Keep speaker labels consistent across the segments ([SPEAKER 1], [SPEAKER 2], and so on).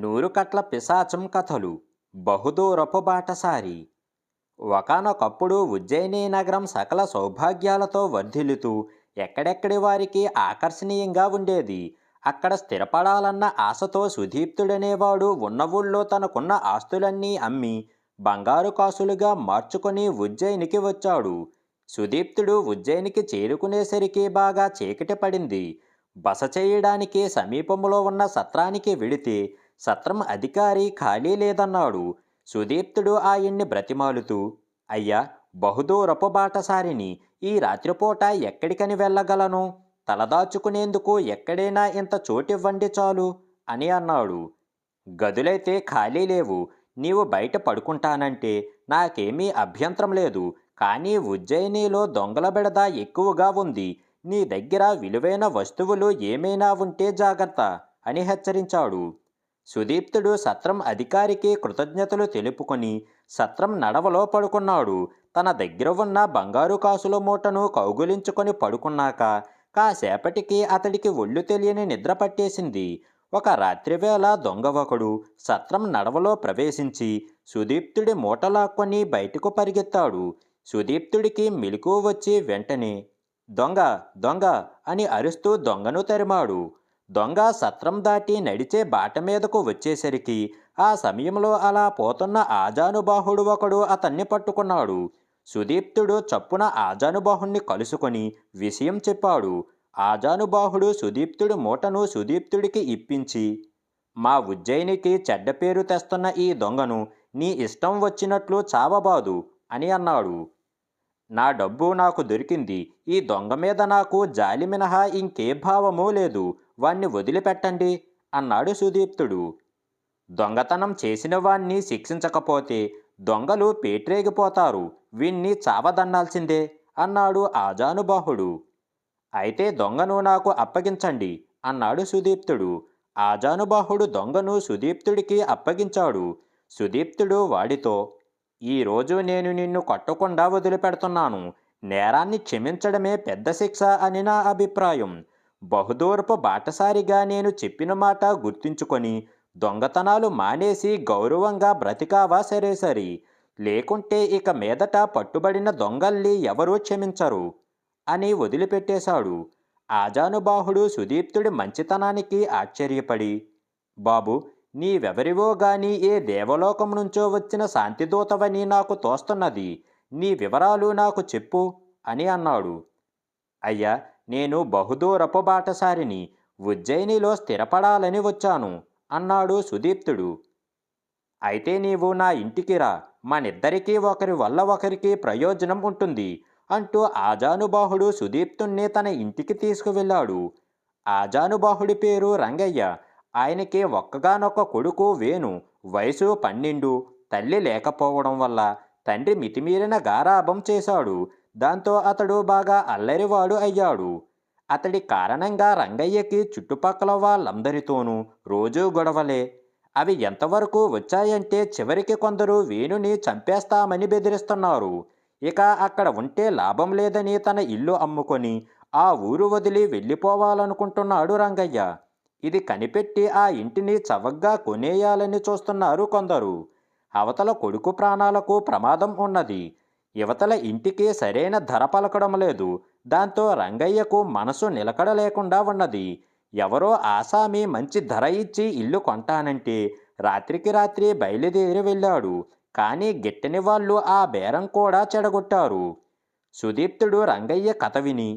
[SPEAKER 1] నూరు కట్ల పిశాచం కథలు బహుదూరపు బాటసారి. ఒకానొకప్పుడు ఉజ్జయిని నగరం సకల సౌభాగ్యాలతో వర్ధిల్లుతూ ఎక్కడెక్కడి వారికి ఆకర్షణీయంగా ఉండేది. అక్కడ స్థిరపడాలన్న ఆశతో సుదీప్తుడనేవాడు ఉన్న ఊళ్ళో తనకున్న ఆస్తులన్నీ అమ్మి బంగారు కాసులుగా మార్చుకొని ఉజ్జయినికి వచ్చాడు. సుదీప్తుడు ఉజ్జయినికి చేరుకునేసరికి బాగా చీకటి పడింది. బస చేయడానికి సమీపంలో ఉన్న సత్రానికి వెళితే సత్రం అధికారి ఖాళీ లేదన్నాడు. సుదీప్తుడు ఆయన్ని బ్రతిమాలుతూ, అయ్యా, బహుదూరపు బాటసారిని, ఈ రాత్రిపూట ఎక్కడికని వెళ్ళగలను? తలదాచుకునేందుకు ఎక్కడైనా ఇంత చోటివ్వండి చాలు అని అన్నాడు. గదులైతే ఖాళీ లేవు. నీవు బయట పడుకుంటానంటే నాకేమీ అభ్యంతరం లేదు. కానీ ఉజ్జయినిలో దొంగల బెడద ఎక్కువగా ఉంది. నీ దగ్గర విలువైన వస్తువులు ఏమైనా ఉంటే జాగ్రత్త అని హెచ్చరించాడు. సుదీప్తుడు సత్రం అధికారికి కృతజ్ఞతలు తెలుపుకొని సత్రం నడవలో పడుకున్నాడు. తన దగ్గర ఉన్న బంగారు కాసుల మూటను కౌగులించుకొని పడుకున్నాక కాసేపటికి అతడికి ఒళ్ళు తెలియని నిద్ర పట్టేసింది. ఒక రాత్రివేళ దొంగ ఒకడు సత్రం నడవలో ప్రవేశించి సుదీప్తుడి మూట లాక్కొని బయటకు పరిగెత్తాడు. సుదీప్తుడికి మెలకువ వచ్చి వెంటనే దొంగ, దొంగ అని అరుస్తూ దొంగను తరిమాడు. దొంగ సత్రం దాటి నడిచే బాట మీదకు వచ్చేసరికి ఆ సమయంలో అలా పోతున్న ఆజానుబాహుడు ఒకడు అతన్ని పట్టుకున్నాడు. సుదీప్తుడు చప్పున ఆజానుబాహుణ్ణి కలుసుకొని విషయం చెప్పాడు. ఆజానుబాహుడు సుదీప్తుడి మూటను సుదీప్తుడికి ఇప్పించి, మా ఉజ్జయినికి చెడ్డ పేరు తెస్తున్న ఈ దొంగను నీ ఇష్టం వచ్చినట్లు చావబాదు అని అన్నాడు. నా డబ్బు నాకు దొరికింది. ఈ దొంగ మీద నాకు జాలి మినహా ఇంకే భావమూ లేదు. వాణ్ణి వదిలిపెట్టండి అన్నాడు సుదీప్తుడు. దొంగతనం చేసిన వాణ్ణి శిక్షించకపోతే దొంగలు పేట్రేగిపోతారు. వీణ్ణి చావదన్నాల్సిందే అన్నాడు ఆజానుబాహుడు. అయితే దొంగను నాకు అప్పగించండి అన్నాడు సుదీప్తుడు. ఆజానుబాహుడు దొంగను సుదీప్తుడికి అప్పగించాడు. సుదీప్తుడు వాడితో, ఈరోజు నేను నిన్ను కొట్టకుండా వదిలిపెడుతున్నాను. నేరాన్ని క్షమించడమే పెద్ద శిక్ష అని నా అభిప్రాయం. బహుదూరపు బాటసారిగా నేను చెప్పిన మాట గుర్తుంచుకొని దొంగతనాలు మానేసి గౌరవంగా బ్రతికావా సరే సరి. లేకుంటే ఇక మీదట పట్టుబడిన దొంగల్ని ఎవరూ క్షమించరు అని వదిలిపెట్టేశాడు. ఆజానుబాహుడు సుదీప్తుడి మంచితనానికి ఆశ్చర్యపడి, బాబు, నీవెవరివో గాని ఏ దేవలోకం నుంచో వచ్చిన శాంతిదూతవని నాకు తోస్తున్నది. నీ వివరాలు నాకు చెప్పు అని అన్నాడు. అయ్యా, నేను బహుదూరపు బాటసారిని. ఉజ్జయినిలో స్థిరపడాలని వచ్చాను అన్నాడు సుదీప్తుడు. అయితే నీవు నా ఇంటికి రా. మనిద్దరికీ ఒకరి వల్ల ఒకరికి ప్రయోజనం ఉంటుంది అంటూ ఆజానుబాహుడు సుదీప్తుణ్ణి తన ఇంటికి తీసుకువెళ్ళాడు. ఆజానుబాహుడి పేరు రంగయ్య. ఆయనకి ఒక్కగానొక్క కొడుకు వేణు. వయసు 12. తల్లి లేకపోవడం వల్ల తండ్రి మితిమీరిన గారాబం చేశాడు. దాంతో అతడు బాగా అల్లరివాడు అయ్యాడు. అతడి కారణంగా రంగయ్యకి చుట్టుపక్కల వాళ్ళందరితోనూ రోజూ గొడవలే. అవి ఎంతవరకు వచ్చాయంటే చివరికి కొందరు వేణుని చంపేస్తామని బెదిరిస్తున్నారు. ఇక అక్కడ ఉంటే లాభం లేదని తన ఇల్లు అమ్ముకొని ఆ ఊరు వదిలి వెళ్ళిపోవాలనుకుంటున్నాడు రంగయ్య. ఇది కనిపెట్టి ఆ ఇంటిని చవగ్గా కొనేయాలని చూస్తున్నారు కొందరు. అవతల కొడుకు ప్రాణాలకు ప్రమాదం ఉన్నది. యువతల ఇంటికి సరైన ధర పలకడం లేదు. దాంతో రంగయ్యకు మనసు నిలకడ లేకుండా ఉన్నది. ఎవరో ఆసామి మంచి ధర ఇచ్చి ఇల్లు కొంటానంటే రాత్రికి రాత్రి బయలుదేరి వెళ్ళాడు. కానీ గిట్టని వాళ్ళు ఆ బేరం కూడా చెడగొట్టారు. సుదీప్తుడు రంగయ్య కథ విని,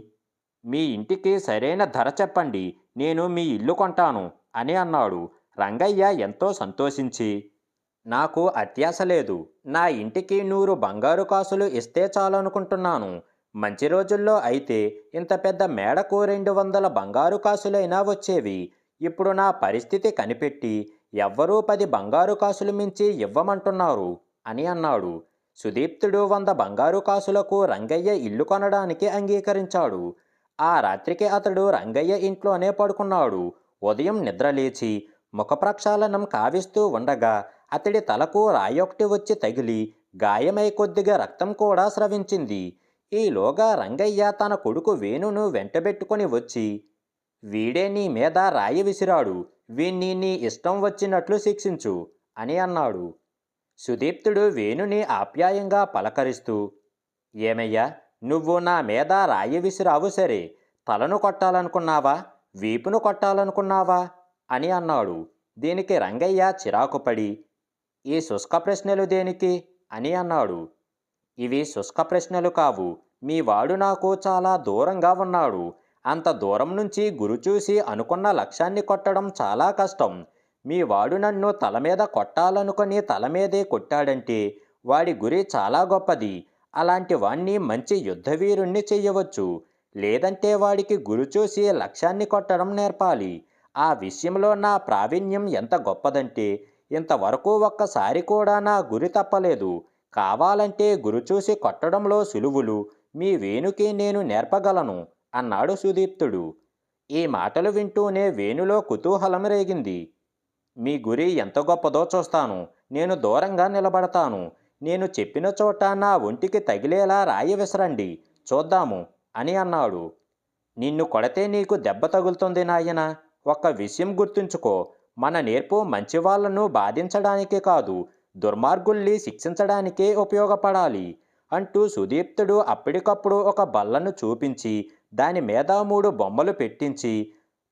[SPEAKER 1] మీ ఇంటికి సరైన ధర చెప్పండి, నేను మీ ఇల్లు కొంటాను అని అన్నాడు. రంగయ్య ఎంతో సంతోషించి, నాకు అత్యాశ లేదు. నా ఇంటికి 100 బంగారు కాసులు ఇస్తే చాలనుకుంటున్నాను. మంచి రోజుల్లో అయితే ఇంత పెద్ద మేడకు 200 బంగారు కాసులైనా వచ్చేవి. ఇప్పుడు నా పరిస్థితి కనిపెట్టి ఎవ్వరూ 10 బంగారు కాసులు మించి ఇవ్వమంటున్నారు అని అన్నాడు. సుదీప్తుడు 100 బంగారు కాసులకు రంగయ్య ఇల్లు కొనడానికి అంగీకరించాడు. ఆ రాత్రికి అతడు రంగయ్య ఇంట్లోనే పడుకున్నాడు. ఉదయం నిద్రలేచి ముఖ ప్రక్షాళనం కావిస్తూ ఉండగా అతడి తలకు రాయొకటి వచ్చి తగిలి గాయమై కొద్దిగా రక్తం కూడా స్రవించింది. ఈలోగా రంగయ్య తన కొడుకు వేణును వెంటబెట్టుకొని వచ్చి, వీడే నీ మీద రాయి విసిరాడు. వీణ్ణి నీ ఇష్టం వచ్చినట్లు శిక్షించు అని అన్నాడు. సుదీప్తుడు వేణుని ఆప్యాయంగా పలకరిస్తూ, ఏమయ్యా, నువ్వు నా మీద రాయి విసిరావు సరే, తలను కొట్టాలనుకున్నావా, వీపును కొట్టాలనుకున్నావా అని అన్నాడు. దీనికి రంగయ్య చిరాకుపడి, ఈ శుష్క ప్రశ్నలు దేనికి అని అన్నాడు. ఇవి శుష్క ప్రశ్నలు కావు. మీ వాడు నాకు చాలా దూరంగా ఉన్నాడు. అంత దూరం నుంచి గురి చూసి అనుకున్న లక్ష్యాన్ని కొట్టడం చాలా కష్టం. మీ వాడు నన్ను తల మీద కొట్టాలనుకుని తల మీదే కొట్టాడంటే వాడి గురి చాలా గొప్పది. అలాంటి వాణ్ణి మంచి యుద్ధవీరుణ్ణి చెయ్యవచ్చు. లేదంటే వాడికి గురి చూసి లక్ష్యాన్ని కొట్టడం నేర్పాలి. ఆ విషయంలో నా ప్రావీణ్యం ఎంత గొప్పదంటే ఇంతవరకు ఒక్కసారి కూడా నా గురి తప్పలేదు. కావాలంటే గురిచూసి కొట్టడంలో సులువులు మీ వేణుకి నేను నేర్పగలను అన్నాడు సుదీప్తుడు. ఈ మాటలు వింటూనే వేణులో కుతూహలం రేగింది. మీ గురి ఎంత గొప్పదో చూస్తాను. నేను దూరంగా నిలబడతాను. నేను చెప్పిన చోట నా ఒంటికి తగిలేలా రాయి విసరండి, చూద్దాము అని అన్నాడు. నిన్ను కొడితే నీకు దెబ్బ తగులుతుంది నాయనా. ఒక్క విషయం గుర్తుంచుకో, మన నేర్పు మంచివాళ్లను బాధించడానికి కాదు, దుర్మార్గుల్ని శిక్షించడానికే ఉపయోగపడాలి అంటూ సుదీప్తుడు అప్పటికప్పుడు ఒక బల్లను చూపించి దాని మీద 3 బొమ్మలు పెట్టించి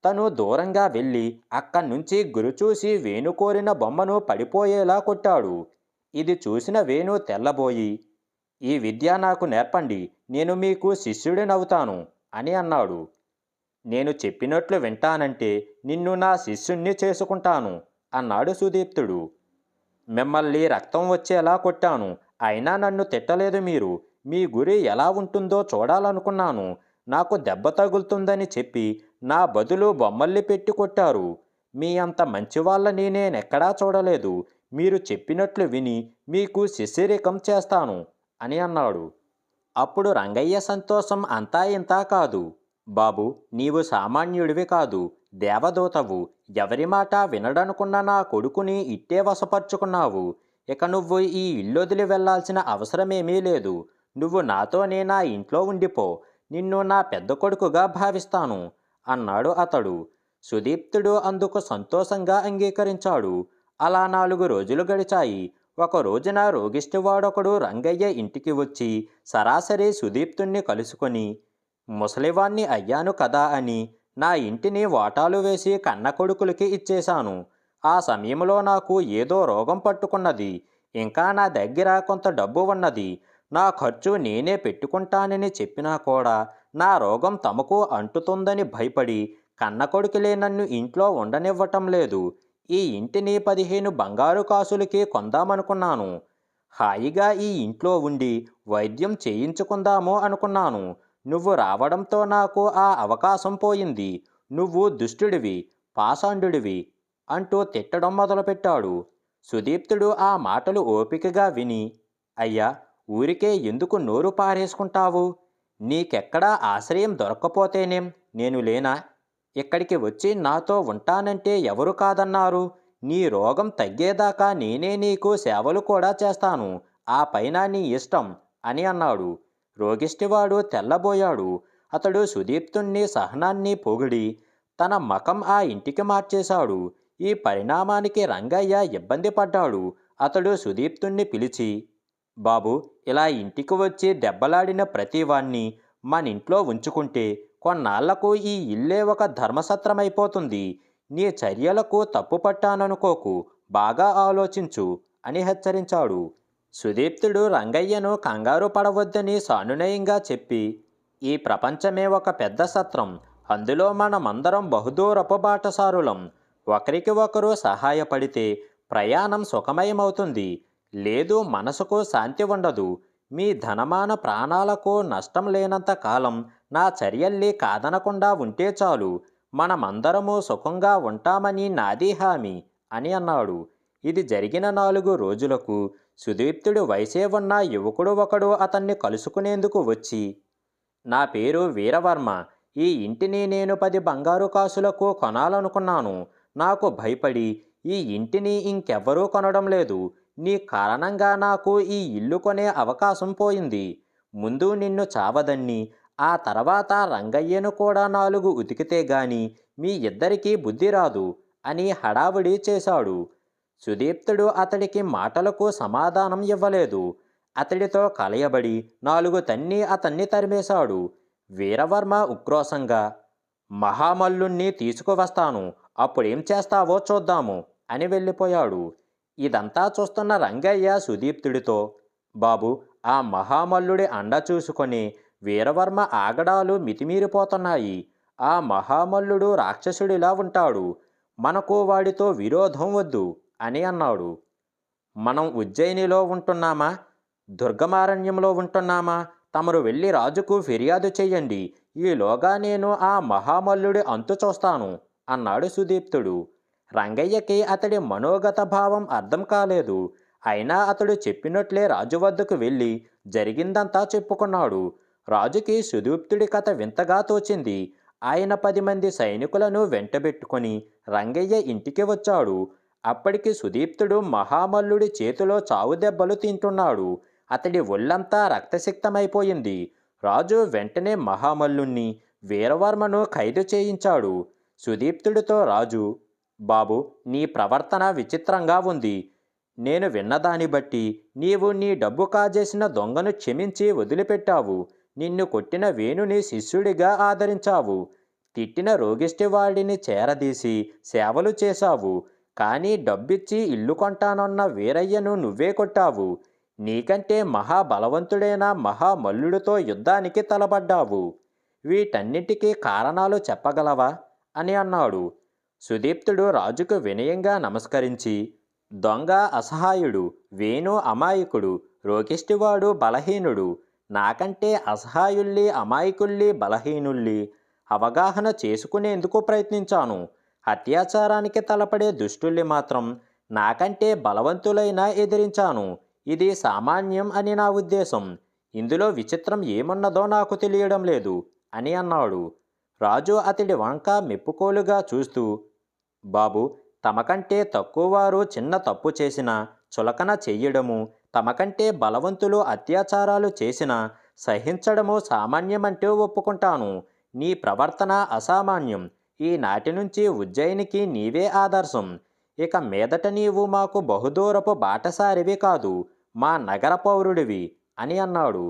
[SPEAKER 1] తను దూరంగా వెళ్ళి అక్కడి నుంచి గురిచూసి వేణు కోరిన బొమ్మను పడిపోయేలా కొట్టాడు. ఇది చూసిన వేణు తెల్లబోయి, ఈ విద్య నాకు నేర్పండి, నేను మీకు శిష్యుడినవుతాను అని అన్నాడు. నేను చెప్పినట్లు వింటానంటే నిన్ను నా శిష్యుణ్ణి చేసుకుంటాను అన్నాడు సుదీప్తుడు. మిమ్మల్ని రక్తం వచ్చేలా కొట్టాను, అయినా నన్ను తిట్టలేదు మీరు. మీ గురి ఎలా ఉంటుందో చూడాలనుకున్నాను. నాకు దెబ్బ తగులుతుందని చెప్పి నా బదులు బొమ్మల్ని పెట్టి కొట్టారు. మీ అంత మంచివాళ్ళని నేనెక్కడా చూడలేదు. మీరు చెప్పినట్లు విని మీకు శిష్యరికం చేస్తాను అని అన్నాడు. అప్పుడు రంగయ్య సంతోషం అంతా ఇంతా కాదు. బాబు, నీవు సామాన్యుడివి కాదు, దేవదూతవు. ఎవరి మాట వినడనుకున్న నా కొడుకుని ఇట్టే వశపరుచుకున్నావు. ఇక నువ్వు ఈ ఇల్లొదిలి వెళ్లాల్సిన అవసరమేమీ లేదు. నువ్వు నాతోనే నా ఇంట్లో ఉండిపో. నిన్ను నా పెద్ద కొడుకుగా భావిస్తాను అన్నాడు అతడు. సుదీప్తుడు అందుకు సంతోషంగా అంగీకరించాడు. అలా 4 రోజులు గడిచాయి. ఒక రోజున రోగిష్టివాడొకడు రంగయ్య ఇంటికి వచ్చి సరాసరి సుదీప్తుణ్ణి కలుసుకొని, ముసలివాణ్ణి అయ్యాను కదా అని నా ఇంటిని వాటాలు వేసి కన్న కొడుకులకి ఇచ్చేశాను. ఆ సమయంలో నాకు ఏదో రోగం పట్టుకున్నది. ఇంకా నా దగ్గర కొంత డబ్బు ఉన్నది. నా ఖర్చు నేనే పెట్టుకుంటానని చెప్పినా కూడా నా రోగం తమకు అంటుతుందని భయపడి కన్న కొడుకులే నన్ను ఇంట్లో ఉండనివ్వటం లేదు. ఈ ఇంటిని 15 బంగారు కాసులకి కొందామనుకున్నాను. హాయిగా ఈ ఇంట్లో ఉండి వైద్యం చేయించుకుందాము అనుకున్నాను. నువ్వు రావడంతో నాకు ఆ అవకాశం పోయింది. నువ్వు దుష్టుడివి, పాషాండుడివి అంటూ తిట్టడం మొదలుపెట్టాడు. సుదీప్తుడు ఆ మాటలు ఓపికగా విని, అయ్యా, ఊరికే ఎందుకు నోరు పారేసుకుంటావు? నీకెక్కడా ఆశ్రయం దొరక్కపోతేనేం, నేను లేనా? ఇక్కడికి వచ్చి నాతో ఉంటానంటే ఎవరు కాదన్నారు? నీ రోగం తగ్గేదాకా నేనే నీకు సేవలు కూడా చేస్తాను. ఆ పైన నీ ఇష్టం అని అన్నాడు. రోగిష్టివాడు తెల్లబోయాడు. అతడు సుదీప్తుణ్ణి సహనాన్ని పొగిడి తన మకం ఆ ఇంటికి మార్చేశాడు. ఈ పరిణామానికి రంగయ్య ఇబ్బంది పడ్డాడు. అతడు సుదీప్తుణ్ణి పిలిచి, బాబు, ఇలా ఇంటికి వచ్చి దెబ్బలాడిన ప్రతివాణ్ణి మనింట్లో ఉంచుకుంటే కొన్నాళ్లకు ఈ ఇల్లే ఒక ధర్మసత్రమైపోతుంది. నీ చర్యలకు తప్పు పట్టాననుకోకు, బాగా ఆలోచించు అని హెచ్చరించాడు. సుదీప్తుడు రంగయ్యను కంగారు పడవద్దని సానునయంగా చెప్పి, ఈ ప్రపంచమే ఒక పెద్ద సత్రం. అందులో మనమందరం బహుదూరపు బాటసారులం. ఒకరికి ఒకరు సహాయపడితే ప్రయాణం సుఖమయమవుతుంది. లేదు, మనసుకు శాంతి ఉండదు. మీ ధనమాన ప్రాణాలకు నష్టం లేనంత కాలం నా చర్యల్ని కాదనకుండా ఉంటే చాలు. మనమందరము సుఖంగా ఉంటామని నాది హామీ అని అన్నాడు. ఇది జరిగిన 4 రోజులకు సుదీప్తుడి వయసే ఉన్న యువకుడు ఒకడు అతన్ని కలుసుకునేందుకు వచ్చి, నా పేరు వీరవర్మ. ఈ ఇంటిని నేను 10 బంగారు కాసులకు కొనాలనుకున్నాను. నాకు భయపడి ఈ ఇంటిని ఇంకెవ్వరూ కొనడం లేదు. నీ కారణంగా నాకు ఈ ఇల్లు కొనే అవకాశం పోయింది. ముందు నిన్ను చావదన్ని, ఆ తర్వాత రంగయ్యను కూడా 4 ఉతికితే గాని మీ ఇద్దరికీ బుద్ధి రాదు అని హడావుడి చేశాడు. సుదీప్తుడు అతడికి మాటలకు సమాధానం ఇవ్వలేదు. అతడితో కలయబడి 4 తన్ని అతన్ని తరిమేశాడు. వీరవర్మ ఉక్రోషంగా, మహామల్లుణ్ణి తీసుకువస్తాను, అప్పుడేం చేస్తావో చూద్దాము అని వెళ్ళిపోయాడు. ఇదంతా చూస్తున్న రంగయ్య సుదీప్తుడితో, బాబు, ఆ మహామల్లుడి అండ చూసుకొని వీరవర్మ ఆగడాలు మితిమీరిపోతున్నాయి. ఆ మహామల్లుడు రాక్షసుడిలా ఉంటాడు. మనకు వాడితో విరోధం వద్దు అని అన్నాడు. మనం ఉజ్జయినిలో ఉంటున్నామా, దుర్గమారణ్యంలో ఉంటున్నామా? తమరు వెళ్ళి రాజుకు ఫిర్యాదు చెయ్యండి. ఈలోగా నేను ఆ మహామల్లుడి అంతు చూస్తాను అన్నాడు సుదీప్తుడు. రంగయ్యకి అతడి మనోగత భావం అర్థం కాలేదు. అయినా అతడు చెప్పినట్లే రాజు వద్దకు వెళ్ళి జరిగిందంతా చెప్పుకున్నాడు. రాజుకి సుదీప్తుడి కథ వింతగా తోచింది. ఆయన 10 మంది సైనికులను వెంటబెట్టుకొని రంగయ్య ఇంటికి వచ్చాడు. అప్పటికి సుదీప్తుడు మహామల్లుడి చేతిలో చావు దెబ్బలు తింటున్నాడు. అతడి ఒళ్ళంతా రక్తసిక్తమైపోయింది. రాజు వెంటనే మహామల్లుణ్ణి, వీరవర్మను ఖైదు చేయించాడు. సుదీప్తుడితో రాజు, బాబు, నీ ప్రవర్తన విచిత్రంగా ఉంది. నేను విన్నదాన్ని బట్టి నీవు నీ డబ్బు కాజేసిన దొంగను క్షమించి వదిలిపెట్టావు. నిన్ను కొట్టిన వేణుని శిష్యుడిగా ఆదరించావు. తిట్టిన రోగిష్టివాడిని చేరదీసి సేవలు చేశావు. కానీ డబ్బిచ్చి ఇల్లు కొంటానన్న వీరయ్యను నువ్వే కొట్టావు. నీకంటే మహాబలవంతుడైన మహామల్లుడితో యుద్ధానికి తలపడ్డావు. వీటన్నిటికీ కారణాలు చెప్పగలవా అని అన్నాడు. సుదీప్తుడు రాజుకు వినయంగా నమస్కరించి, దొంగ అసహాయుడు, వేణు అమాయకుడు, రోగిష్టివాడు బలహీనుడు. నాకంటే అసహాయుల్ని, అమాయకుల్ని, బలహీనుల్ని అవగాహన చేసుకునేందుకు ప్రయత్నించాను. అత్యాచారానికి తలపడే దుష్టుల్ని మాత్రం నాకంటే బలవంతులైనా ఎదిరించాను. ఇది సామాన్యం అని నా ఉద్దేశం. ఇందులో విచిత్రం ఏమున్నదో నాకు తెలియడం లేదు అని అన్నాడు. రాజు అతడి వంక మెప్పుకోలుగా చూస్తూ, బాబు, తమకంటే తక్కువవారు చిన్న తప్పు చేసినా చులకన చెయ్యడము, తమకంటే బలవంతులు అత్యాచారాలు చేసినా సహించడము సామాన్యమంటూ ఒప్పుకుంటాను. నీ ప్రవర్తన అసామాన్యం. ఈనాటి నుంచి ఉజ్జయినికి నీవే ఆదర్శం. ఇక మీదట నీవు మాకు బహుదూరపు బాటసారివి కాదు, మా నగర పౌరుడివి అని అన్నాడు.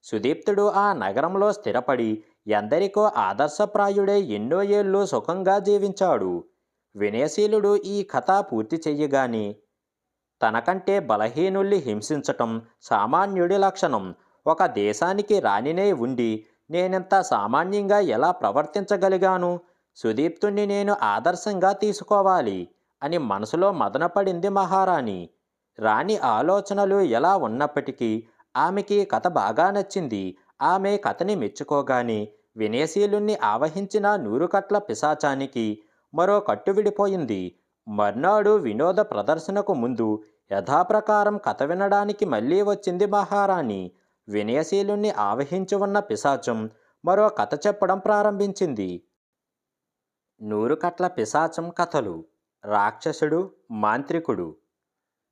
[SPEAKER 1] సుదీప్తుడు ఆ నగరంలో స్థిరపడి ఎందరికో ఆదర్శప్రాయుడై ఎన్నో ఏళ్ళు సుఖంగా జీవించాడు. వినయశీలుడు ఈ కథ పూర్తి చెయ్యగానే, తనకంటే బలహీనుల్ని హింసించటం సామాన్యుడి లక్షణం. ఒక దేశానికి రాణినే ఉండి నేనింత సామాన్యంగా ఎలా ప్రవర్తించగలిగాను? సుదీప్తుణ్ణి నేను ఆదర్శంగా తీసుకోవాలి అని మనసులో మదనపడింది మహారాణి. రాణి ఆలోచనలు ఎలా ఉన్నప్పటికీ ఆమెకి కథ బాగా నచ్చింది. ఆమె కథని మెచ్చుకోగానే వినయశీలుణ్ణి ఆవహించిన 100 కట్ల పిశాచానికి మరో కట్టు విడిపోయింది. మర్నాడు వినోద ప్రదర్శనకు ముందు యథాప్రకారం కథ వినడానికి మళ్ళీ వచ్చింది మహారాణి. వినయశీలుణ్ణి ఆవహించి ఉన్న పిశాచం మరో కథ చెప్పడం ప్రారంభించింది. 100 కట్ల పిశాచం కథలు. రాక్షసుడు, మాంత్రికుడు.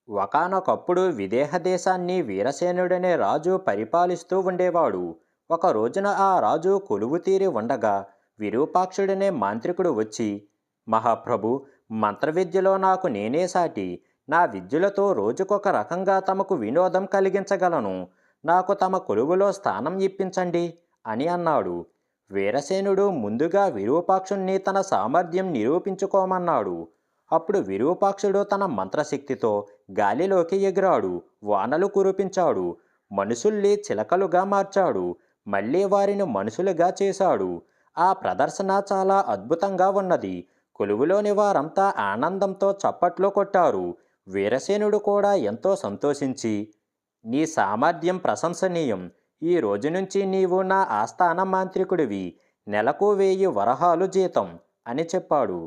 [SPEAKER 1] ఒకానొకప్పుడు విదేహ దేశాన్ని వీరసేనుడనే రాజు పరిపాలిస్తూ ఉండేవాడు. ఒక రోజున ఆ రాజు కొలువు తీరి ఉండగా విరూపాక్షుడనే మాంత్రికుడు వచ్చి, మహాప్రభు, మంత్రవిద్యలో నాకు నేనే సాటి. నా విద్యలతో రోజుకొక రకంగా తమకు వినోదం కలిగించగలను. నాకు తమ కొలువులో స్థానం ఇప్పించండి అని అన్నాడు. వీరసేనుడు ముందుగా విరూపాక్షుణ్ణి తన సామర్థ్యం నిరూపించుకోమన్నాడు. అప్పుడు విరూపాక్షుడు తన మంత్రశక్తితో గాలిలోకి ఎగిరాడు. వానలు కురిపించాడు. మనుషుల్ని చిలకలుగా మార్చాడు. మళ్ళీ వారిని మనుషులుగా చేశాడు. ఆ ప్రదర్శన చాలా అద్భుతంగా ఉన్నది. కొలువులోని వారంతా ఆనందంతో చప్పట్లు కొట్టారు. వీరసేనుడు కూడా ఎంతో సంతోషించి, నీ సామర్థ్యం ప్రశంసనీయం. ఈ రోజు నుంచి నీవు నా ఆస్థాన మాంత్రికుడివి. నెలకు 1000 వరహాలు జీతం అని చెప్పాడు.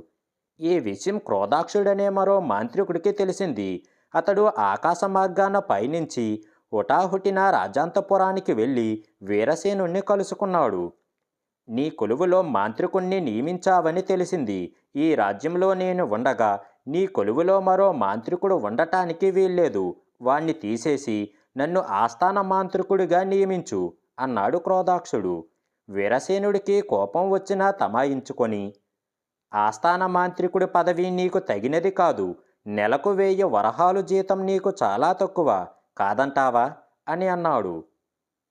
[SPEAKER 1] ఈ విషయం క్రోధాక్షుడనే మరో మాంత్రికుడికి తెలిసింది. అతడు ఆకాశ మార్గాన పయనించి హుటాహుటిన రాజాంతపురానికి వెళ్ళి వీరసేనుణ్ణి కలుసుకున్నాడు. నీ కొలువులో మాంత్రికుణ్ణి నియమించావని తెలిసింది. ఈ రాజ్యంలో నేను ఉండగా నీ కొలువులో మరో మాంత్రికుడు ఉండటానికి వీల్లేదు. వాణ్ణి తీసేసి నన్ను ఆస్థాన మాంత్రికుడిగా నియమించు అన్నాడు క్రోధాక్షుడు. వీరసేనుడికి కోపం వచ్చినా తమాయించుకొని, ఆస్థాన మాంత్రికుడి పదవి నీకు తగినది కాదు. నెలకు 1000 వరహాలు జీతం నీకు చాలా తక్కువ. కాదంటావా? అని అన్నాడు.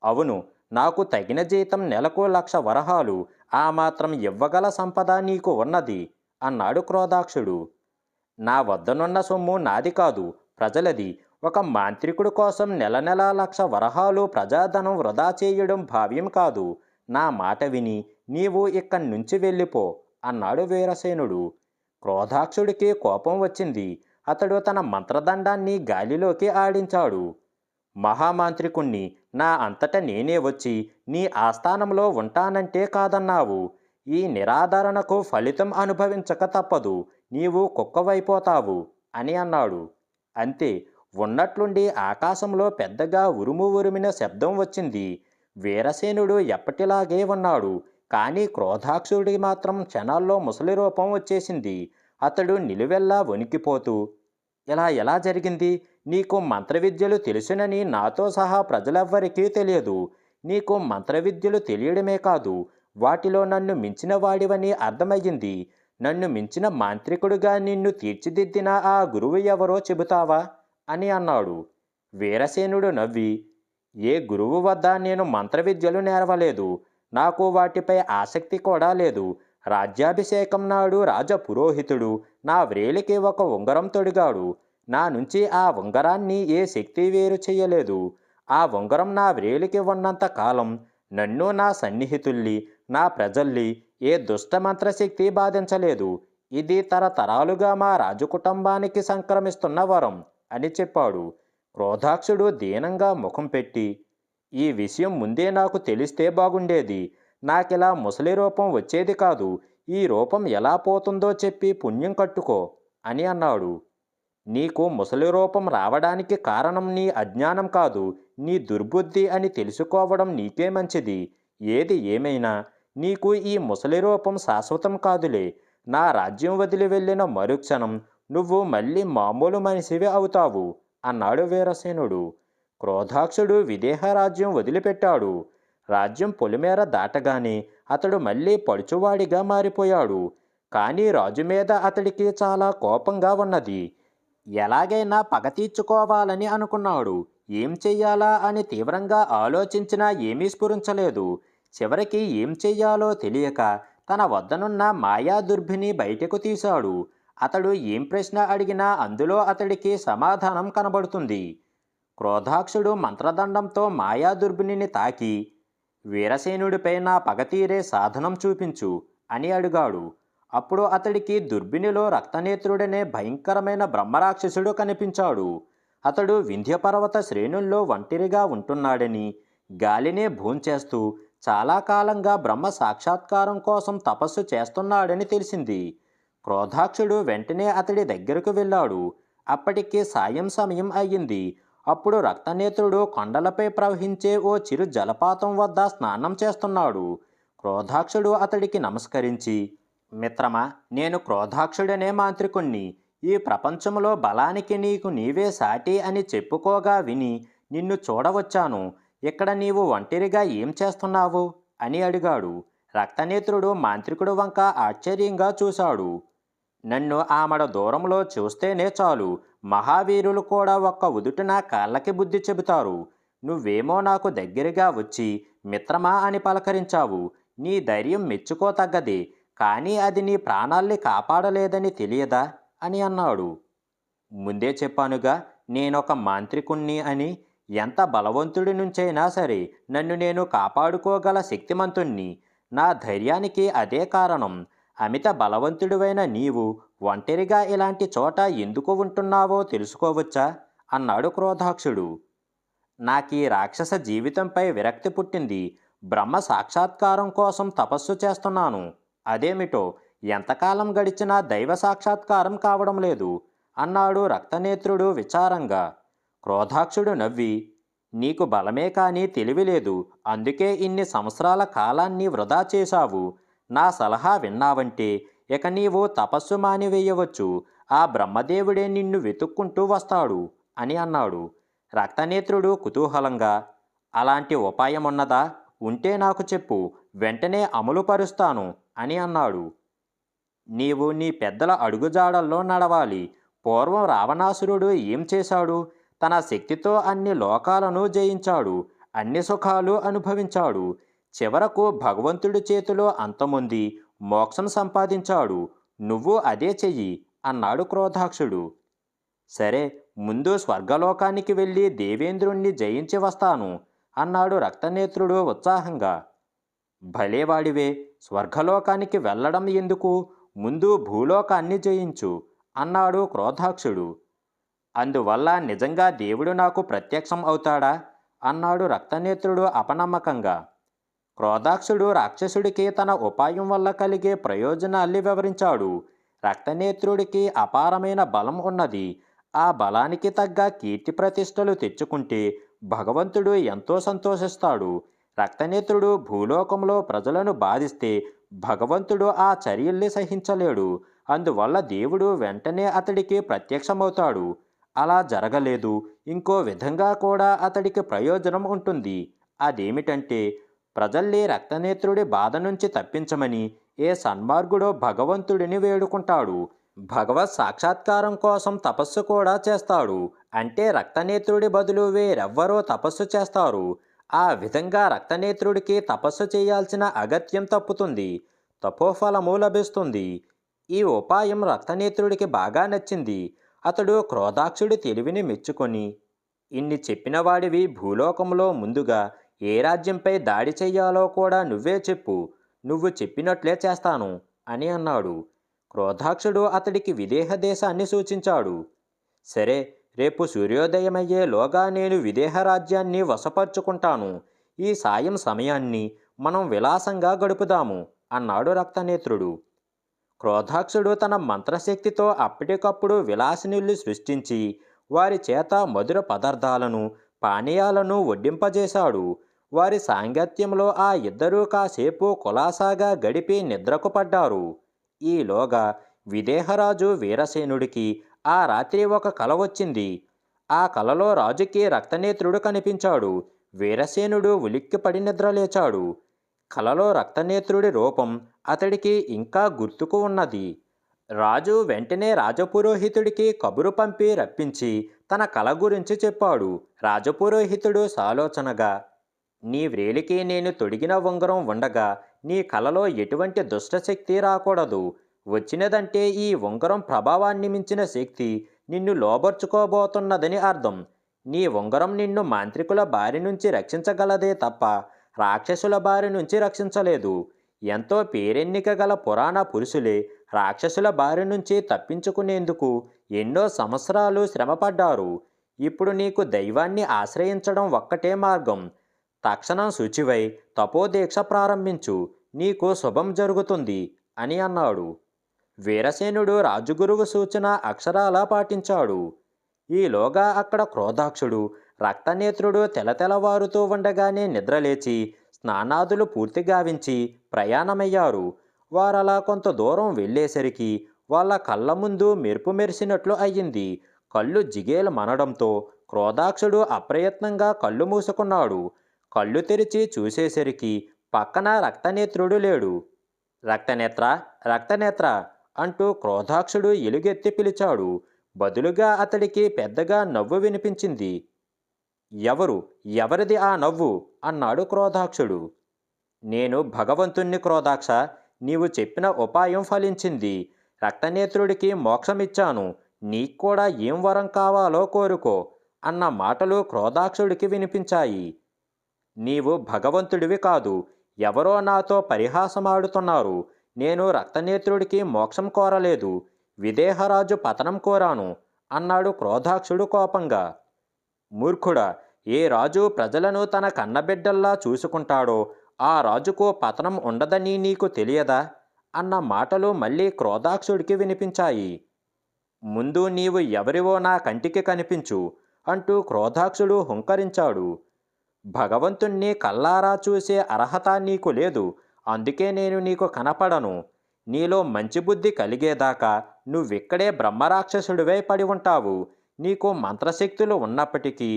[SPEAKER 1] అవును. నాకు తగిన జీతం నెలకు 1,00,000 వరహాలు. ఆ మాత్రం ఇవ్వగల సంపద నీకు ఉన్నది అన్నాడు క్రోధాక్షుడు. నా వద్దనున్న సొమ్ము నాది కాదు, ప్రజలది. ఒక మాంత్రికుడి కోసం నెల నెలా 1,00,000 వరహాలు ప్రజాధనం వృధా చేయడం భావ్యం కాదు. నా మాట విని నీవు ఇక్కడి నుంచి వెళ్ళిపో అన్నాడు వీరసేనుడు. క్రోధాక్షుడికి కోపం వచ్చింది. అతడు తన మంత్రదండాన్ని గాలిలోకి ఆడించాడు. మహామాంత్రికుణ్ణి నా అంతట నేనే వచ్చి నీ ఆస్థానంలో ఉంటానంటే కాదన్నావు. ఈ నిరాదరణకు ఫలితం అనుభవించక తప్పదు. నీవు కుక్కవైపోతావు అని అన్నాడు. అంతే, ఉన్నట్లుండి ఆకాశంలో పెద్దగా ఉరుము ఉరిమిన శబ్దం వచ్చింది. వీరసేనుడు ఎప్పటిలాగే ఉన్నాడు. కానీ క్రోధాక్షుడికి మాత్రం క్షణాల్లో ముసలి రూపం వచ్చేసింది. అతడు నిలువెల్లా వణికిపోతూ, ఇలా ఎలా జరిగింది? నీకు మంత్రవిద్యలు తెలుసునని నాతో సహా ప్రజలెవ్వరికీ తెలియదు. నీకు మంత్రవిద్యలు తెలియడమే కాదు, వాటిలో నన్ను మించిన వాడివని అర్థమయ్యింది. నన్ను మించిన మాంత్రికుడుగా నిన్ను తీర్చిదిద్దిన ఆ గురువు ఎవరో చెబుతావా అని అన్నాడు. వీరసేనుడు నవ్వి, ఏ గురువు వద్ద నేను మంత్రవిద్యలు నేర్వలేదు. నాకు వాటిపై ఆసక్తి కూడా లేదు. రాజ్యాభిషేకం నాడు రాజపురోహితుడు నా వ్రేలికి ఒక ఉంగరం తొడిగాడు. నా నుంచి ఆ ఉంగరాన్ని ఏ శక్తి వేరు చెయ్యలేదు. ఆ ఉంగరం నా వ్రేలికి ఉన్నంత కాలం నన్ను, నా సన్నిహితుల్ని, నా ప్రజల్ని ఏ దుష్ట మంత్రశక్తి బాధించలేదు. ఇది తరతరాలుగా మా రాజకుటుంబానికి సంక్రమిస్తున్న వరం అని చెప్పాడు. క్రోధాక్షుడు దీనంగా ముఖం పెట్టి, ఈ విషయం ముందే నాకు తెలిస్తే బాగుండేది. నాకిలా ముసలి రూపం వచ్చేది కాదు. ఈ రూపం ఎలా పోతుందో చెప్పి పుణ్యం కట్టుకో అని అన్నాడు. నీకు ముసలి రూపం రావడానికి కారణం నీ అజ్ఞానం కాదు, నీ దుర్బుద్ధి అని తెలుసుకోవడం నీకే మంచిది. ఏది ఏమైనా నీకు ఈ ముసలి రూపం శాశ్వతం కాదులే. నా రాజ్యం వదిలి వెళ్ళిన మరుక్షణం నువ్వు మళ్ళీ మామూలు మనిషివి అవుతావు అన్నాడు వీరసేనుడు. క్రోధాక్షుడు విదేహ రాజ్యం వదిలిపెట్టాడు. రాజ్యం పొలిమేర దాటగానే అతడు మళ్ళీ పడుచువాడిగా మారిపోయాడు. కానీ రాజు మీద అతడికి చాలా కోపంగా ఉన్నది. ఎలాగైనా పగ తీర్చుకోవాలని అనుకున్నాడు. ఏం చెయ్యాలా అని తీవ్రంగా ఆలోచించినా ఏమీ స్ఫురించలేదు. చివరికి ఏం చెయ్యాలో తెలియక తన వద్దనున్న మాయా దుర్భిని బయటకు తీశాడు. అతడు ఏం ప్రశ్న అడిగినా అందులో అతడికి సమాధానం కనబడుతుంది. క్రోధాక్షుడు మంత్రదండంతో మాయా దుర్భిని తాకి, వీరసేనుడిపై నా పగ తీరే సాధనం చూపించు అని అడిగాడు. అప్పుడు అతడికి దుర్బినిలో రక్తనేత్రుడనే భయంకరమైన బ్రహ్మరాక్షసుడు కనిపించాడు. అతడు వింధ్యపర్వత శ్రేణుల్లో ఒంటరిగా ఉంటున్నాడని, గాలినే భోంచేస్తూ చాలా కాలంగా బ్రహ్మ సాక్షాత్కారం కోసం తపస్సు చేస్తున్నాడని తెలిసింది. క్రోధాక్షుడు వెంటనే అతడి దగ్గరకు వెళ్ళాడు. అప్పటికి సాయం సమయం అయ్యింది. అప్పుడు రక్తనేత్రుడు కొండలపై ప్రవహించే ఓ చిరు జలపాతం వద్ద స్నానం చేస్తున్నాడు. క్రోధాక్షుడు అతడికి నమస్కరించి, మిత్రమా, నేను క్రోధాక్షుడనే మాంత్రికుణ్ణి. ఈ ప్రపంచంలో బలానికి నీకు నీవే సాటి అని చెప్పుకోగా విని నిన్ను చూడవచ్చాను. ఇక్కడ నీవు ఒంటరిగా ఏం చేస్తున్నావు అని అడిగాడు. రక్తనేత్రుడు మాంత్రికుడు వంక ఆశ్చర్యంగా చూశాడు. నన్ను ఆమడ దూరంలో చూస్తేనే చాలు, మహావీరులు కూడా ఒక్క ఉదుటున కాళ్ళకి బుద్ధి చెబుతారు. నువ్వేమో నాకు దగ్గరగా వచ్చి మిత్రమా అని పలకరించావు. నీ ధైర్యం మెచ్చుకోతగ్గదే, కానీ అది నీ ప్రాణాల్ని కాపాడలేదని తెలియదా అని అన్నాడు. ముందే చెప్పానుగా, నేనొక మాంత్రికుణ్ణి అని. ఎంత బలవంతుడి నుంచైనా సరే నన్ను నేను కాపాడుకోగల శక్తిమంతుణ్ణి. నా ధైర్యానికి అదే కారణం. అమిత బలవంతుడివైన నీవు ఒంటరిగా ఇలాంటి చోట ఎందుకు ఉంటున్నావో తెలుసుకోవచ్చా అన్నాడు క్రోధాక్షుడు. నాకీ రాక్షస జీవితంపై విరక్తి పుట్టింది. బ్రహ్మ సాక్షాత్కారం కోసం తపస్సు చేస్తున్నాను. అదేమిటో ఎంతకాలం గడిచినా దైవ సాక్షాత్కారం కావడం లేదు అన్నాడు రక్తనేత్రుడు విచారంగా. క్రోధాక్షుడు నవ్వి, నీకు బలమే కానీ తెలివి లేదు. అందుకే ఇన్ని సంవత్సరాల కాలాన్ని వృధా చేశావు. నా సలహా విన్నావంటే ఇక నీవు తపస్సు మానివేయవచ్చు. ఆ బ్రహ్మదేవుడే నిన్ను వెతుక్కుంటూ వస్తాడు అని అన్నాడు. రక్తనేత్రుడు కుతూహలంగా, అలాంటి ఉపాయమున్నదా? ఉంటే నాకు చెప్పు, వెంటనే అమలుపరుస్తాను అని అన్నాడు. నీవు నీ పెద్దల అడుగుజాడల్లో నడవాలి. పూర్వం రావణాసురుడు ఏం చేశాడు? తన శక్తితో అన్ని లోకాలను జయించాడు. అన్ని సుఖాలు అనుభవించాడు. చివరకు భగవంతుడి చేతిలో అంతమొంది మోక్షం సంపాదించాడు. నువ్వు అదే చెయ్యి అన్నాడు క్రోధాక్షుడు. సరే, ముందు స్వర్గలోకానికి వెళ్ళి దేవేంద్రుణ్ణి జయించి వస్తాను అన్నాడు రక్తనేత్రుడు ఉత్సాహంగా. భలేవాడివే, స్వర్గలోకానికి వెళ్ళడం ఎందుకు? ముందు భూలోకాన్ని జయించు అన్నాడు క్రోధాక్షుడు. అందువల్ల నిజంగా దేవుడు నాకు ప్రత్యక్షం అవుతాడా అన్నాడు రక్తనేత్రుడు అపనమ్మకంగా. క్రోధాక్షుడు రాక్షసుడికి తన ఉపాయం వల్ల కలిగే ప్రయోజనాల్ని వివరించాడు. రక్తనేత్రుడికి అపారమైన బలం ఉన్నది. ఆ బలానికి తగ్గ కీర్తి ప్రతిష్టలు తెచ్చుకుంటే భగవంతుడు ఎంతో సంతోషిస్తాడు. రక్తనేత్రుడు భూలోకంలో ప్రజలను బాధిస్తే భగవంతుడు ఆ చర్యల్ని సహించలేడు. అందువల్ల దేవుడు వెంటనే అతడికి ప్రత్యక్షమవుతాడు. అలా జరగలేదు, ఇంకో విధంగా కూడా అతడికి ప్రయోజనం ఉంటుంది. అదేమిటంటే, ప్రజల్ని రక్తనేత్రుడి బాధ నుంచి తప్పించమని ఏ సన్మార్గుడో భగవంతుడిని వేడుకుంటాడు. భగవత్ సాక్షాత్కారం కోసం తపస్సు కూడా చేస్తాడు. అంటే రక్తనేత్రుడి బదులు వేరెవ్వరో తపస్సు చేస్తారు. ఆ విధంగా రక్తనేత్రుడికి తపస్సు చేయాల్సిన అగత్యం తప్పుతుంది. తపోఫలము లభిస్తుంది. ఈ ఉపాయం రక్తనేత్రుడికి బాగా నచ్చింది. అతడు క్రోధాక్షుడి తెలివిని మెచ్చుకొని, ఇన్ని చెప్పిన వాడివి భూలోకంలో ముందుగా ఏ రాజ్యంపై దాడి చెయ్యాలో కూడా నువ్వే చెప్పు. నువ్వు చెప్పినట్లే చేస్తాను అని అన్నాడు. క్రోధాక్షుడు అతడికి విదేహ దేశాన్ని సూచించాడు. సరే, రేపు సూర్యోదయమయ్యేలోగా నేను విదేహ రాజ్యాన్ని వశపరుచుకుంటాను. ఈ సాయం సమయాన్ని మనం విలాసంగా గడుపుదాము అన్నాడు రక్తనేత్రుడు. క్రోధాక్షుడు తన మంత్రశక్తితో అప్పటికప్పుడు విలాసినుల్ని సృష్టించి వారి చేత మధుర పదార్థాలను పానీయాలను వడ్డింపజేశాడు. వారి సాంగత్యంలో ఆ ఇద్దరూ కాసేపు కులాసాగా గడిపి నిద్రకు పడ్డారు. ఈలోగా విదేహరాజు వీరసేనుడికి ఆ రాత్రి ఒక కల వచ్చింది. ఆ కలలో రాజుకి రక్తనేత్రుడు కనిపించాడు. వీరసేనుడు ఉలిక్కిపడి నిద్రలేచాడు. కలలో రక్తనేత్రుడి రూపం అతడికి ఇంకా గుర్తుకు ఉన్నది. రాజు వెంటనే రాజపురోహితుడికి కబురు పంపి రప్పించి తన కల గురించి చెప్పాడు. రాజపురోహితుడు సాలోచనగా, నీ వ్రేలికి నేను తొడిగిన ఉంగరం ఉండగా నీ కలలో ఎటువంటి దుష్టశక్తి రాకూడదు. వచ్చినదంటే ఈ ఉంగరం ప్రభావాన్ని మించిన శక్తి నిన్ను లోబర్చుకోబోతున్నదని అర్థం. నీ ఉంగరం నిన్ను మాంత్రికుల బారి నుంచి రక్షించగలదే తప్ప రాక్షసుల బారి నుంచి రక్షించలేదు. ఎంతో పేరెన్నిక గల పురాణ పురుషులే రాక్షసుల బారి నుంచి తప్పించుకునేందుకు ఎన్నో సంవత్సరాలు శ్రమపడ్డారు. ఇప్పుడు నీకు దైవాన్ని ఆశ్రయించడం ఒక్కటే మార్గం. తక్షణం శుచివై తపోదీక్ష ప్రారంభించు. నీకు శుభం జరుగుతుంది అని అన్నాడు. వీరసేనుడు రాజుగురువు సూచన అక్షరాలా పాటించాడు. ఈలోగా అక్కడ క్రోధాక్షుడు రక్తనేత్రుడు తెలతెలవారుతూ ఉండగానే నిద్రలేచి స్నానాదులు పూర్తి గావించి ప్రయాణమయ్యారు. వారలా కొంత దూరం వెళ్ళేసరికి వాళ్ళ కళ్ళ ముందు మెరుపు మెరిసినట్లు అయ్యింది. కళ్ళు జిగేలు మనడంతో క్రోధాక్షుడు అప్రయత్నంగా కళ్ళు మూసుకున్నాడు. కళ్ళు తెరిచి చూసేసరికి పక్కన రక్తనేత్రుడు లేడు. రక్తనేత్ర, రక్తనేత్ర అంటూ క్రోధాక్షుడు ఎలుగెత్తి పిలిచాడు. బదులుగా అతడికి పెద్దగా నవ్వు వినిపించింది. ఎవరిది ఆ నవ్వు అన్నాడు క్రోధాక్షుడు. నేను భగవంతుణ్ణి క్రోధాక్ష. నీవు చెప్పిన ఉపాయం ఫలించింది. రక్తనేత్రుడికి మోక్షమిచ్చాను. నీకు కూడా ఏం వరం కావాలో కోరుకో అన్న మాటలు క్రోధాక్షుడికి వినిపించాయి. నీవు భగవంతుడివి కాదు, ఎవరో నాతో పరిహాసమాడుతున్నారు. నేను రక్తనేత్రుడికి మోక్షం కోరలేదు, విదేహరాజు పతనం కోరాను అన్నాడు క్రోధాక్షుడు కోపంగా. మూర్ఖుడా, ఏ రాజు ప్రజలను తన కన్నబిడ్డల్లా చూసుకుంటాడో ఆ రాజుకు పతనం ఉండదని నీకు తెలియదా అన్న మాటలు మళ్ళీ క్రోధాక్షుడికి వినిపించాయి. ముందు నీవు ఎవరివో నా కంటికి కనిపించు అంటూ క్రోధాక్షుడు హుంకరించాడు. భగవంతుణ్ణి కల్లారా చూసే అర్హత నీకు లేదు, అందుకే నేను నీకు కనపడను. నీలో మంచి బుద్ధి కలిగేదాకా నువ్విక్కడే బ్రహ్మరాక్షసుడివై పడి ఉంటావు. నీకు మంత్రశక్తులు ఉన్నప్పటికీ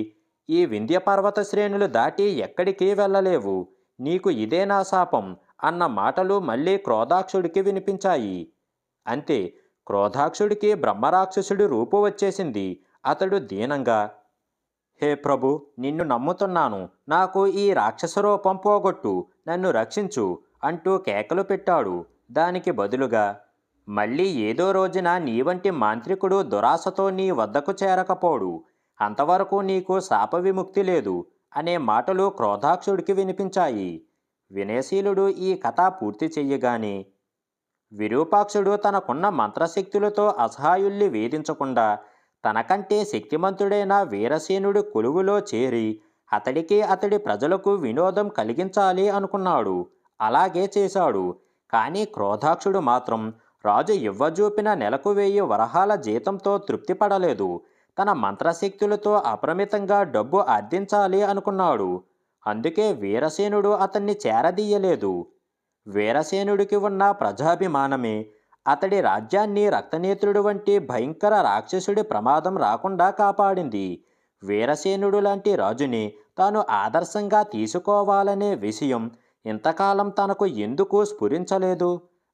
[SPEAKER 1] ఈ వింధ్య పర్వత శ్రేణులు దాటి ఎక్కడికి వెళ్ళలేవు. నీకు ఇదే నా శాపం అన్న మాటలు మళ్ళీ క్రోధాక్షుడికి వినిపించాయి. అంతే, క్రోధాక్షుడికి బ్రహ్మరాక్షసుడి రూపు వచ్చేసింది. అతడు దీనంగా, హే ప్రభు, నిన్ను నమ్ముతున్నాను, నాకు ఈ రాక్షస రూపం పోగొట్టు, నన్ను రక్షించు అంటూ కేకలు పెట్టాడు. దానికి బదులుగా, మళ్ళీ ఏదో రోజున నీ వంటి మాంత్రికుడు దురాశతో నీ వద్దకు చేరకపోడు, అంతవరకు నీకు శాప విముక్తి లేదు అనే మాటలు క్రోధాక్షుడికి వినిపించాయి. వినయశీలుడు ఈ కథ పూర్తి చెయ్యగానే విరూపాక్షుడు తనకున్న మంత్రశక్తులతో అసహాయుల్ని వేధించకుండా తనకంటే శక్తిమంతుడైన వీరసేనుడి కొలువులో చేరి అతడికి అతడి ప్రజలకు వినోదం కలిగించాలి అనుకున్నాడు. అలాగే చేశాడు. కానీ క్రోధాక్షుడు మాత్రం రాజు ఇవ్వజూపిన నెలకు 1000 వరహాల జీతంతో తృప్తి పడలేదు. తన మంత్రశక్తులతో అపరిమితంగా డబ్బు ఆర్జించాలి అనుకున్నాడు. అందుకే వీరసేనుడు అతన్ని చేరదీయలేదు. వీరసేనుడికి ఉన్న ప్రజాభిమానమే అతడి రాజ్యాన్ని రక్తనేత్రుడు వంటి భయంకర రాక్షసుడి ప్రమాదం రాకుండా కాపాడింది. వీరసేనుడు లాంటి రాజుని తాను ఆదర్శంగా తీసుకోవాలనే విషయం ఇంతకాలం తనకు ఎందుకు స్ఫురించలేదు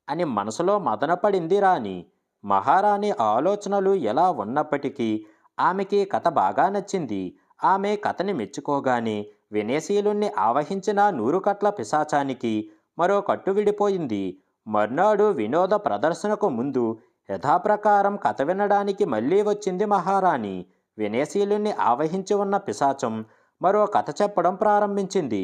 [SPEAKER 1] అని మనసులో మదనపడింది రాణి. మహారాణి ఆలోచనలు ఎలా ఉన్నప్పటికీ ఆమెకి కథ బాగా నచ్చింది. ఆమె కథని మెచ్చుకోగానే వినయశీలుణ్ణి ఆవహించిన 100 కట్ల పిశాచానికి మరో కట్టు విడిపోయింది. మర్నాడు వినోద ప్రదర్శనకు ముందు యథాప్రకారం కథ వినడానికి మళ్ళీ వచ్చింది మహారాణి. వినయశీలుణ్ణి ఆవహించి ఉన్న పిశాచం మరో కథ చెప్పడం ప్రారంభించింది.